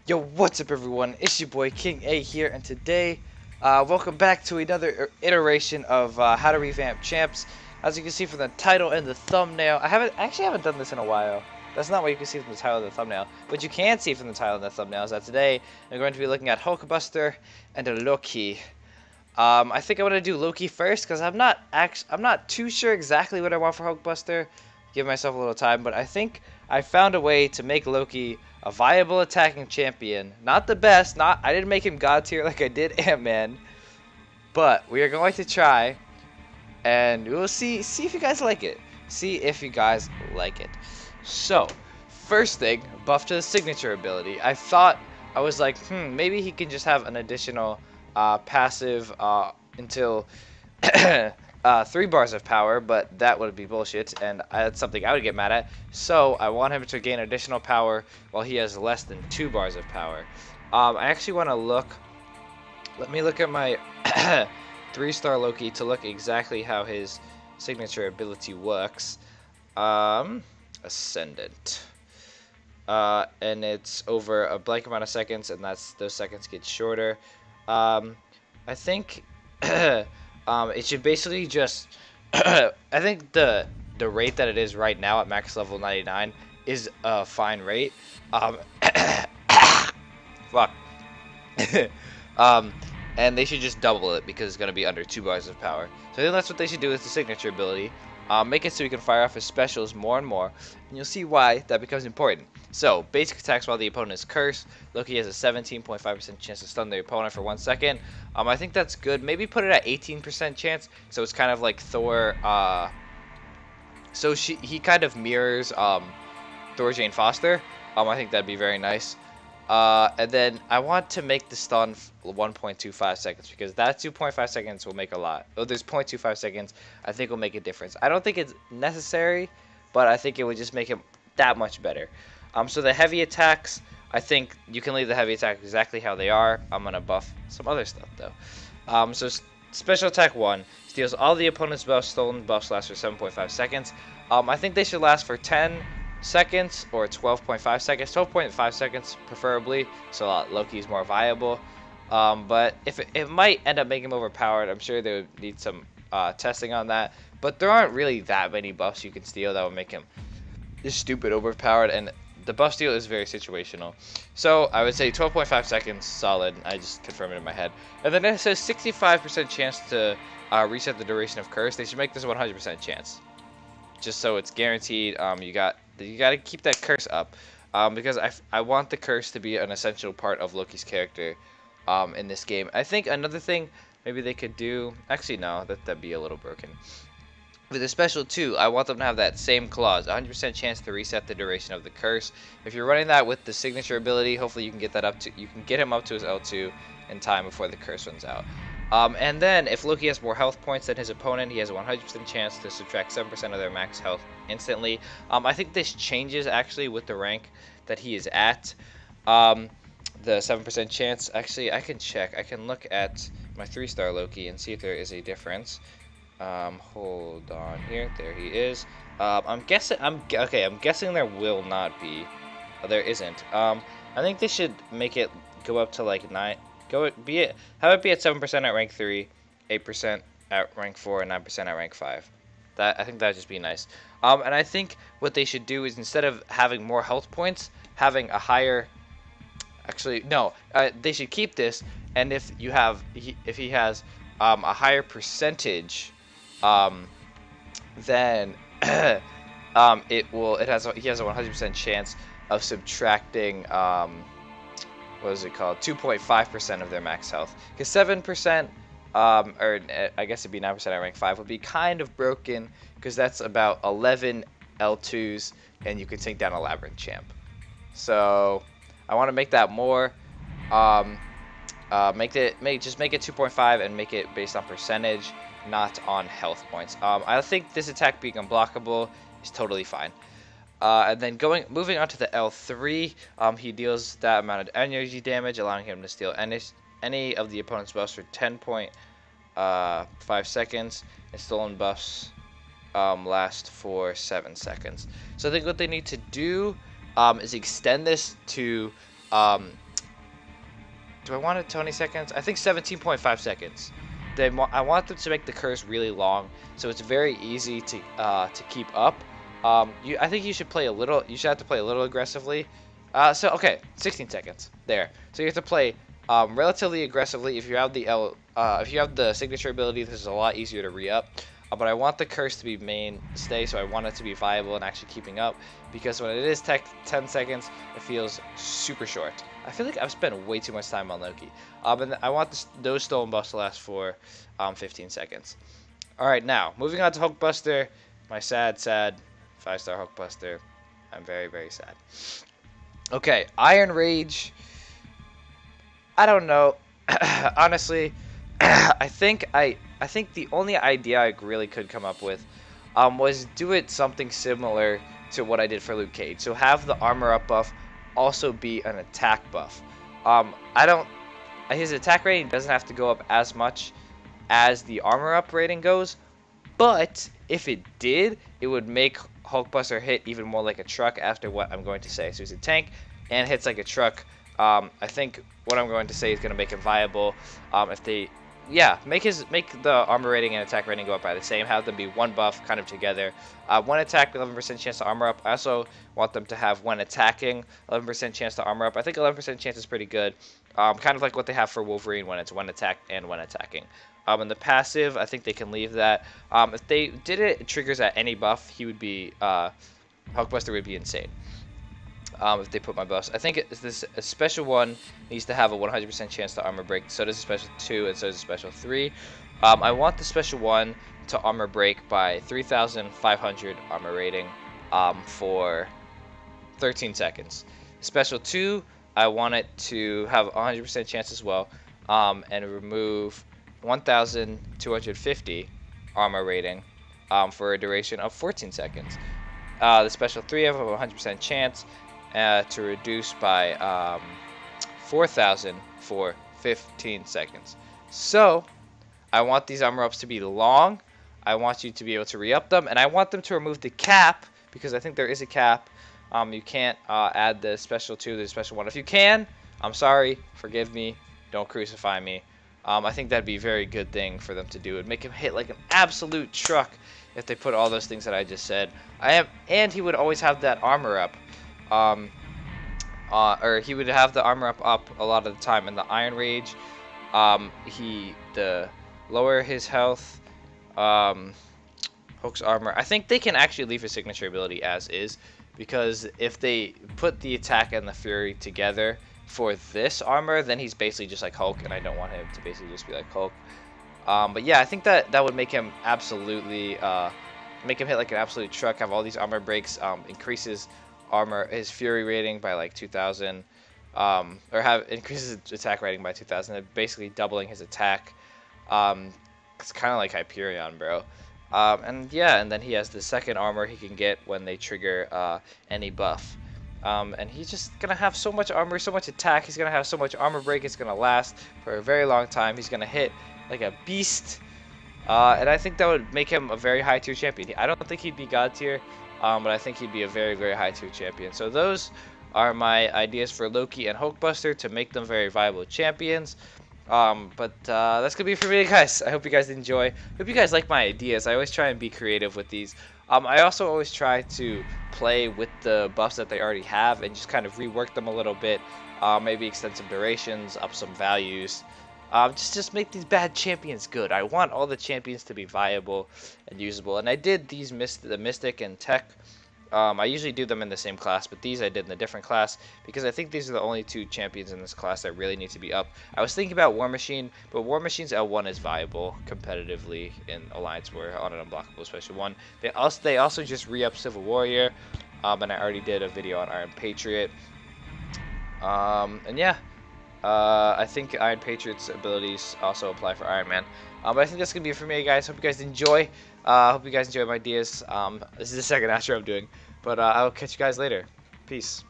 Yo, what's up everyone? It's your boy King A here, and today, welcome back to another iteration of How to Revamp Champs. As you can see from the title and the thumbnail, I haven't done this in a while. That's not what you can see from the title and the thumbnail. What you can see from the title and the thumbnail is that today I'm going to be looking at HulkBuster and Loki. I think I want to do Loki first because I'm not too sure exactly what I want for HulkBuster. Give myself a little time, but I think I found a way to make Loki a viable attacking champion. Not the best, I didn't make him god tier like I did Ant-Man, but we are going to try, and we'll see if you guys like it. So, first thing, buff to the signature ability. I was like, maybe he can just have an additional passive until 3 bars of power, but that would be bullshit, and that's something I would get mad at. So I want him to gain additional power while he has less than 2 bars of power. I actually want to look. Let me look at my 3-star Loki to look exactly how his signature ability works. Ascendant. And it's over a blank amount of seconds, and those seconds get shorter. I think it should basically just I think the rate that it is right now at max level 99 is a fine rate. Fuck. And they should just double it because it's going to be under 2 bars of power. So I think that's what they should do with the signature ability. Make it so you can fire off his specials more and more, and you'll see why that becomes important. So, basic attacks while the opponent is cursed. Loki has a 17.5% chance to stun the opponent for 1 second. I think that's good. Maybe put it at 18% chance, so it's kind of like Thor. He kind of mirrors Thor Jane Foster. I think that'd be very nice. And then I want to make the stun 1.25 seconds because that 2.5 seconds will make a lot. Oh, there's 0.25 seconds. I think will make a difference. I don't think it's necessary, but I think it would just make it that much better. So the heavy attacks, I think you can leave the heavy attack exactly how they are. I'm gonna buff some other stuff though. So special attack 1 steals all the opponent's buffs. Stolen buffs last for 7.5 seconds. I think they should last for 10 seconds or 12.5 seconds. 12.5 seconds preferably, so Loki's more viable. But if it might end up making him overpowered, I'm sure they would need some testing on that. But there aren't really that many buffs you can steal that would make him just stupid overpowered, and the buff steal is very situational. So I would say 12.5 seconds solid. I just confirmed it in my head. And then it says 65% chance to reset the duration of curse. They should make this a 100% chance, just so it's guaranteed. You got to keep that curse up, because I want the curse to be an essential part of Loki's character in this game. I think another thing maybe they could do, actually no, that'd be a little broken. With the special 2, I want them to have that same clause, 100% chance to reset the duration of the curse. If you're running that with the signature ability, hopefully you can get him up to his L2 in time before the curse runs out. And then if Loki has more health points than his opponent, he has a 100% chance to subtract 7% of their max health instantly. I think this changes actually with the rank that he is at. The 7% chance, actually I can check. I can look at my 3-star Loki and see if there is a difference. Hold on here. There he is. I'm guessing there will not be. There isn't. I think they should make it go up to like 9. Have it be at 7% at rank 3, 8% at rank 4, and 9% at rank 5. I think that'd just be nice. And I think what they should do is, instead of having more health points, having a higher. Actually, no. They should keep this, and if he has a higher percentage, then he has a 100% chance of subtracting what is it called, 2.5% of their max health, because 7% or I guess it'd be 9% at rank 5 would be kind of broken, because that's about 11 L2s, and you can take down a Labyrinth champ. So I want to make that more. Just make it 2.5 and make it based on percentage, not on health points. I think this attack being unblockable is totally fine. And then moving on to the L3, he deals that amount of energy damage, allowing him to steal any of the opponent's buffs for 10.5 seconds, and stolen buffs last for 7 seconds. So I think what they need to do is extend this to Um, do I want it 20 seconds? I think 17.5 seconds. I want them to make the curse really long, so it's very easy to keep up. I think you should play a little. You should have to play a little aggressively. So okay, 16 seconds there. So you have to play relatively aggressively. If you have if you have the signature ability, this is a lot easier to re-up. But I want the curse to be mainstay, so I want it to be viable and actually keeping up. Because when it is 10 seconds, it feels super short. I feel like I've spent way too much time on Loki. And I want those stolen buffs to last for 15 seconds. Alright, now, moving on to HulkBuster. My sad 5-star HulkBuster. I'm very, very sad. Okay, Iron Rage. I don't know. Honestly, I think the only idea I really could come up with was do it something similar to what I did for Luke Cage. So have the armor up buff also be an attack buff. His attack rating doesn't have to go up as much as the armor up rating goes, but if it did, it would make HulkBuster hit even more like a truck after what I'm going to say. So he's a tank and hits like a truck. I think what I'm going to say is going to make him viable. If they, yeah, make the armor rating and attack rating go up by the same. Have them be one buff kind of together. One attack, 11% chance to armor up. I also want them to have one attacking, 11% chance to armor up. I think 11% chance is pretty good. Kind of like what they have for Wolverine when it's one attack and one attacking. And the passive, I think they can leave that. If they did it triggers at any buff, he would be HulkBuster would be insane. If they put my buffs, I think a special 1 needs to have a 100% chance to armor break. So does a special 2, and so does a special 3. I want the special 1 to armor break by 3,500 armor rating for 13 seconds. Special 2, I want it to have a 100% chance as well, and remove 1,250 armor rating for a duration of 14 seconds. The special 3 have a 100% chance to reduce by 4,000 for 15 seconds. So I want these armor ups to be long. I want you to be able to re-up them, and I want them to remove the cap, because I think there is a cap. You can't add the special 2 to the special 1. If you can, I'm sorry, forgive me, don't crucify me. I think that'd be a very good thing for them to do. It'd make him hit like an absolute truck if they put all those things that I just said. And he would always have that armor up. Or he would have the armor up a lot of the time. In the Iron Rage, the lower his health, Hulk's armor. I think they can actually leave his signature ability as is, because if they put the attack and the fury together for this armor, then he's basically just like Hulk, and I don't want him to basically just be like Hulk. But yeah, I think that would make him absolutely make him hit like an absolute truck. Have all these armor breaks, increases his fury rating by like 2,000, or increases his attack rating by 2,000, basically doubling his attack. It's kind of like Hyperion, bro. And yeah, and then he has the second armor he can get when they trigger any buff. And he's just gonna have so much armor, so much attack. He's gonna have so much armor break. It's gonna last for a very long time. He's gonna hit like a beast. And I think that would make him a very high tier champion. I don't think he'd be god tier, but I think he'd be a very, very high tier champion. So those are my ideas for Loki and HulkBuster to make them very viable champions. But that's gonna be it for me, guys. I hope you guys enjoy. Hope you guys like my ideas. I always try and be creative with these. I also always try to play with the buffs that they already have and just kind of rework them a little bit. Maybe extend some durations, up some values. Just make these bad champions good. I want all the champions to be viable and usable. And I did these the Mystic and Tech. I usually do them in the same class, but these I did in a different class because I think these are the only 2 champions in this class that really need to be up. I was thinking about War Machine, but War Machine's L1 is viable competitively in Alliance War on an unblockable special 1. They also just re-up Civil Warrior, and I already did a video on Iron Patriot. And yeah, I think Iron Patriot's abilities also apply for Iron Man. But I think that's gonna be it for me, guys. Hope you guys enjoy. Hope you guys enjoy my ideas. This is the second outro I'm doing, but I'll catch you guys later. Peace.